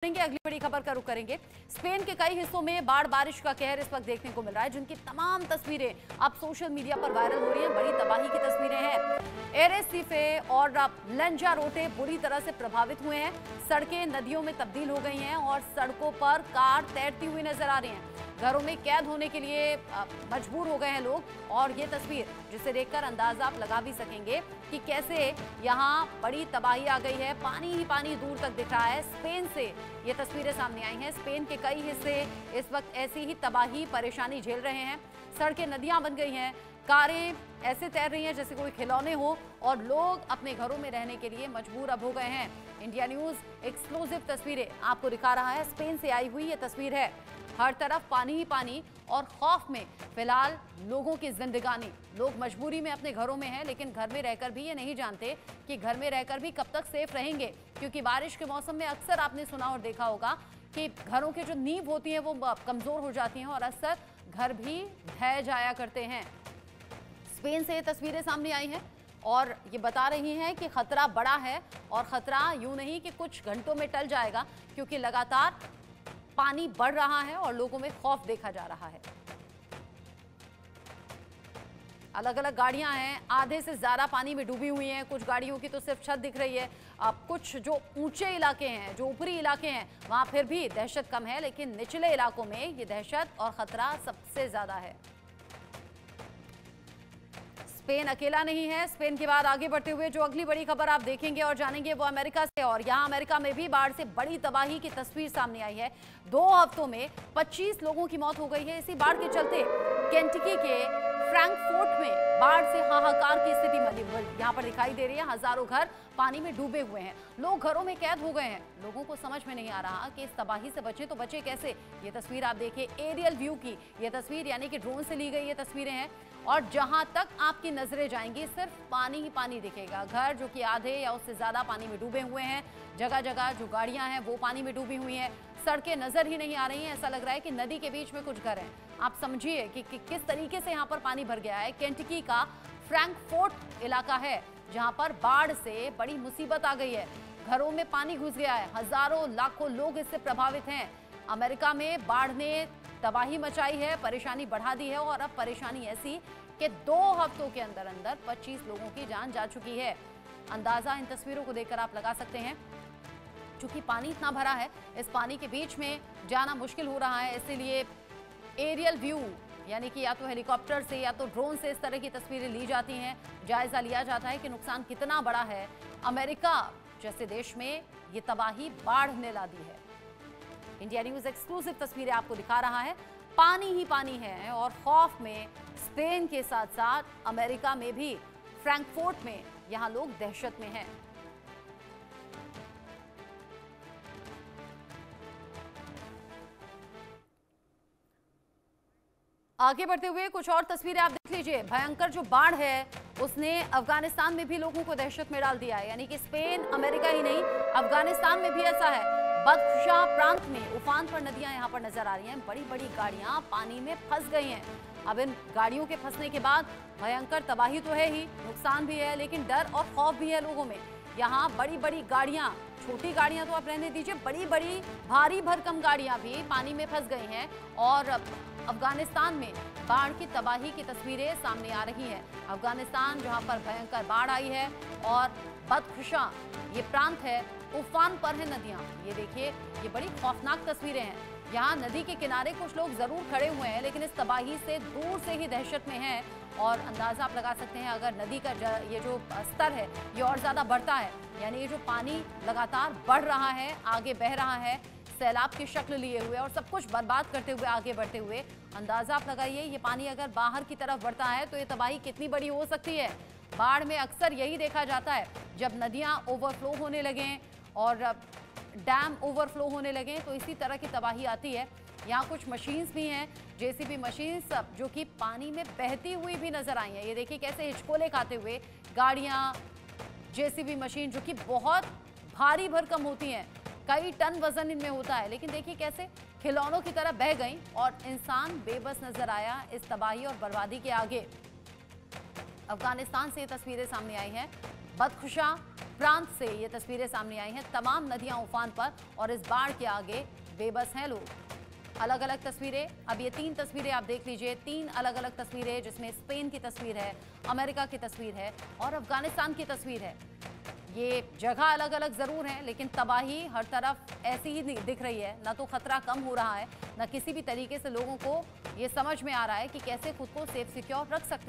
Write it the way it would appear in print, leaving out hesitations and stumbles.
अगली बड़ी खबर का रुख करेंगे। स्पेन के कई हिस्सों में बाढ़ बारिश का कहर इस वक्त देखने को मिल रहा है, जिनकी तमाम तस्वीरें अब सोशल मीडिया पर वायरल हो रही हैं। बड़ी तबाही की तस्वीरें हैं। एरेसीफे और लंजारोटे बुरी तरह से प्रभावित हुए हैं। सड़कें नदियों में तब्दील हो गई हैं और सड़कों पर कार तैरती हुई नजर आ रही हैं। घरों में कैद होने के लिए मजबूर हो गए हैं लोग। और ये तस्वीर जिसे देखकर अंदाजा आप लगा भी सकेंगे कि कैसे यहाँ बड़ी तबाही आ गई है। पानी ही पानी दूर तक दिख रहा है। स्पेन से ये तस्वीरें सामने आई हैं। स्पेन के कई हिस्से इस वक्त ऐसी ही तबाही परेशानी झेल रहे हैं। सड़कें नदियां बन गई हैं, कारें ऐसे तैर रही हैं जैसे कोई खिलौने हो और लोग अपने घरों में रहने के लिए मजबूर अब हो गए हैं। इंडिया न्यूज एक्सक्लूसिव तस्वीरें आपको दिखा रहा है। स्पेन से आई हुई ये तस्वीर है। हर तरफ पानी ही पानी और खौफ में फिलहाल लोगों की जिंदगानी। लोग मजबूरी में अपने घरों में हैं, लेकिन घर में रहकर भी ये नहीं जानते कि घर में रहकर भी कब तक सेफ रहेंगे, क्योंकि बारिश के मौसम में अक्सर आपने सुना और देखा होगा कि घरों की जो नींव होती है वो कमजोर हो जाती हैं और अक्सर घर भी ढह जाया करते हैं। स्पेन से ये तस्वीरें सामने आई हैं और ये बता रही हैं कि खतरा बड़ा है और खतरा यूं नहीं कि कुछ घंटों में टल जाएगा, क्योंकि लगातार पानी बढ़ रहा है और लोगों में खौफ देखा जा रहा है। अलग अलग गाड़ियां हैं, आधे से ज्यादा पानी में डूबी हुई हैं। कुछ गाड़ियों की तो सिर्फ छत दिख रही है। अब कुछ जो ऊंचे इलाके हैं, जो ऊपरी इलाके हैं, वहां फिर भी दहशत कम है, लेकिन निचले इलाकों में ये दहशत और खतरा सबसे ज्यादा है। स्पेन अकेला नहीं है। स्पेन के बाद आगे बढ़ते हुए जो अगली बड़ी खबर आप देखेंगे और जानेंगे वो अमेरिका से। और यहाँ अमेरिका में भी बाढ़ से बड़ी तबाही की तस्वीर सामने आई है। 2 हफ्तों में 25 लोगों की मौत हो गई है। इसी बाढ़ के चलते केंटकी के फ्रैंकफर्ट में बाढ़ से हाहाकार की स्थिति यहाँ पर दिखाई दे रही है। हजारों घर पानी में डूबे हुए हैं। लोग घरों में कैद हो गए हैं। लोगों को समझ में नहीं आ रहा कि इस तबाही से बचे तो बचे कैसे। ये तस्वीर आप देखिए, एरियल व्यू की ये तस्वीर, यानी कि ड्रोन से ली गई ये तस्वीरें हैं। और जहां तक आपकी नजरें जाएंगी सिर्फ पानी ही पानी दिखेगा। घर जो कि आधे या उससे ज्यादा पानी में डूबे हुए हैं। जगह जगह जो गाड़ियां हैं वो पानी में डूबी हुई हैं। सड़कें नजर ही नहीं आ रही हैं। ऐसा लग रहा है कि नदी के बीच में कुछ घर हैं। आप समझिए कि किस तरीके से यहाँ पर पानी भर गया है। केंटकी का फ्रैंकफर्ट इलाका है जहां पर बाढ़ से बड़ी मुसीबत आ गई है। घरों में पानी घुस गया है। हजारों लाखों लोग इससे प्रभावित हैं। अमेरिका में बाढ़ ने तबाही मचाई है, परेशानी बढ़ा दी है और अब परेशानी ऐसी कि 2 हफ्तों के अंदर अंदर 25 लोगों की जान जा चुकी है। अंदाजा इन तस्वीरों को देखकर आप लगा सकते हैं। चूंकि पानी इतना भरा है, इस पानी के बीच में जाना मुश्किल हो रहा है, इसीलिए एरियल व्यू यानी कि या तो हेलीकॉप्टर से या तो ड्रोन से इस तरह की तस्वीरें ली जाती हैं। जायजा लिया जाता है कि नुकसान कितना बड़ा है। अमेरिका जैसे देश में ये तबाही बाढ़ ने ला दी है। इंडिया न्यूज एक्सक्लूसिव तस्वीरें आपको दिखा रहा है। पानी ही पानी है और खौफ में स्पेन के साथ साथ अमेरिका में भी फ्रैंकफर्ट में यहां लोग दहशत में हैं। आगे बढ़ते हुए कुछ और तस्वीरें आप देख लीजिए। भयंकर जो बाढ़ है उसने अफगानिस्तान में भी लोगों को दहशत में डाल दिया है। यानी कि स्पेन, अमेरिका ही नहीं, अफगानिस्तान में भी ऐसा है। बदखुशा प्रांत में उफान पर नदियां यहां पर नजर आ रही हैं। बड़ी बड़ी गाड़ियां पानी में फंस गई हैं। अब इन गाड़ियों के फंसने के बाद भयंकर तबाही तो है ही, नुकसान भी है, लेकिन डर और खौफ भी है लोगों में। यहाँ बड़ी बड़ी गाड़ियां, छोटी गाड़ियां तो आप रहने दीजिए, बड़ी बड़ी भारी भरकम गाड़ियां भी पानी में फंस गई हैं। और अफगानिस्तान में बाढ़ की तबाही की तस्वीरें सामने आ रही हैं। अफगानिस्तान जहां पर भयंकर बाढ़ आई है और बदखुशा ये प्रांत है, उफान पर है नदियां। ये देखिए, ये बड़ी खौफनाक तस्वीरें हैं। यहाँ नदी के किनारे कुछ लोग जरूर खड़े हुए हैं, लेकिन इस तबाही से दूर से ही दहशत में हैं। और अंदाजा आप लगा सकते हैं, अगर नदी का ये जो स्तर है ये और ज्यादा बढ़ता है, यानी ये जो पानी लगातार बढ़ रहा है, आगे बह रहा है, सैलाब की शक्ल लिए हुए और सब कुछ बर्बाद करते हुए आगे बढ़ते हुए, अंदाजा आप लगाइए ये पानी अगर बाहर की तरफ बढ़ता है तो ये तबाही कितनी बड़ी हो सकती है। बाढ़ में अक्सर यही देखा जाता है, जब नदियां ओवरफ्लो होने लगें और डैम ओवरफ्लो होने लगे तो इसी तरह की तबाही आती है। यहाँ कुछ मशीन्स भी हैं, जेसीबी मशीन्स, जो कि पानी में बहती हुई भी नजर आई हैं। ये देखिए कैसे हिचकोले खाते हुए गाड़ियाँ, जेसीबी मशीन जो कि बहुत भारी भरकम होती हैं, कई टन वजन इनमें होता है, लेकिन देखिए कैसे खिलौनों की तरह बह गई और इंसान बेबस नजर आया इस तबाही और बर्बादी के आगे। अफगानिस्तान से तस्वीरें सामने आई हैं। बदखुशा प्रांत से ये तस्वीरें सामने आई हैं। तमाम नदियां उफान पर और इस बाढ़ के आगे बेबस हैं लोग। अलग अलग तस्वीरें, अब ये 3 तस्वीरें आप देख लीजिए, 3 अलग अलग तस्वीरें, जिसमें स्पेन की तस्वीर है, अमेरिका की तस्वीर है और अफगानिस्तान की तस्वीर है। ये जगह अलग अलग जरूर है, लेकिन तबाही हर तरफ ऐसी ही दिख रही है। ना तो खतरा कम हो रहा है, ना किसी भी तरीके से लोगों को ये समझ में आ रहा है कि कैसे खुद को सेफ सिक्योर रख सकते हैं।